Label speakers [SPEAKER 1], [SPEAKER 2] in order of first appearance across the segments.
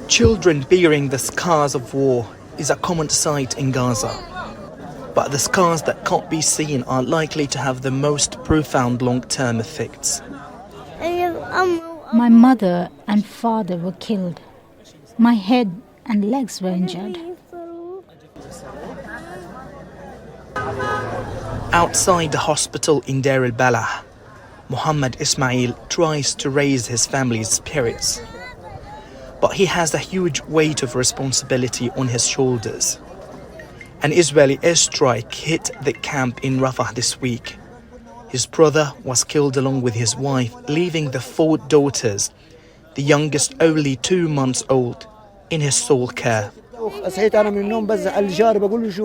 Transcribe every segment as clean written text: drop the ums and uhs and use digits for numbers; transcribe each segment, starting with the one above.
[SPEAKER 1] Children bearing the scars of war is a common sight in Gaza. But the scars that can't be seen are likely to have the most profound long-term effects.
[SPEAKER 2] My mother and father were killed. My head and legs were injured.
[SPEAKER 1] Outside the hospital in Deir al Balah, Muhammad Ismail tries to raise his family's spirits. But he has a huge weight of responsibility on his shoulders. An Israeli airstrike hit the camp in Rafah this week. His brother was killed along with his wife, leaving the 4 daughters, the youngest only 2 months old, in his sole care.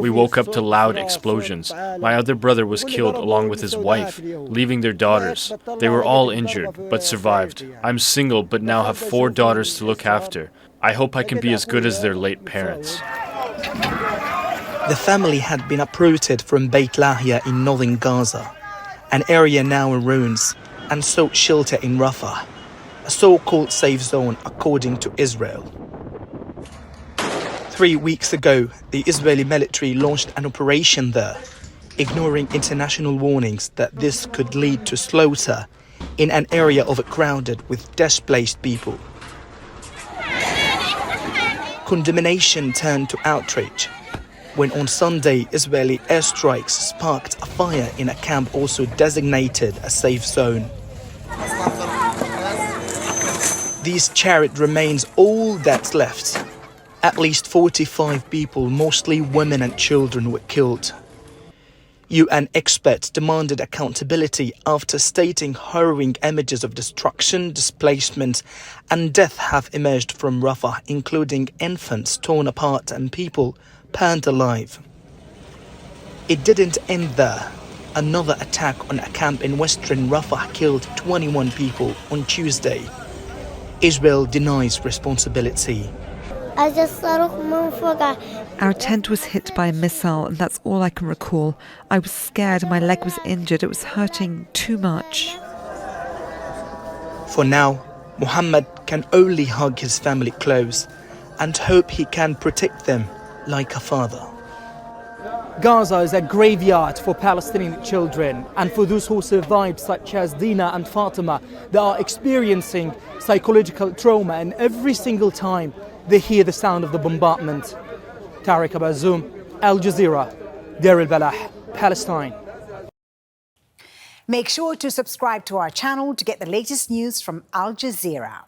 [SPEAKER 3] We woke up to loud explosions. My other brother was killed along with his wife, leaving their daughters. They were all injured, but survived. I'm single, but now have 4 daughters to look after. I hope I can be as good as their late parents.
[SPEAKER 1] The family had been uprooted from Beit Lahia in northern Gaza, an area now in ruins, and sought shelter in Rafah, a so-called safe zone according to Israel. 3 weeks ago, the Israeli military launched an operation there, ignoring international warnings that this could lead to slaughter in an area overcrowded with displaced people. Condemnation turned to outrage when on Sunday, Israeli airstrikes sparked a fire in a camp also designated a safe zone. These charred remains all that's left. At least 45 people, mostly women and children, were killed. UN experts demanded accountability after stating harrowing images of destruction, displacement, and death have emerged from Rafah, including infants torn apart and people burned alive. It didn't end there. Another attack on a camp in western Rafah killed 21 people on Tuesday. Israel denies responsibility.
[SPEAKER 4] Our tent was hit by a missile, and that's all I can recall. I was scared, my leg was injured, it was hurting too much.
[SPEAKER 1] For now, Muhammad can only hug his family close and hope he can protect them like a father.
[SPEAKER 5] Gaza is a graveyard for Palestinian children, and for those who survived, such as Dina and Fatima, they are experiencing psychological trauma, and every single time they hear the sound of the bombardment. Tareq, Azzoum, Al Jazeera, Deir al Balah, Palestine.
[SPEAKER 6] Make sure to subscribe to our channel to get the latest news from Al Jazeera.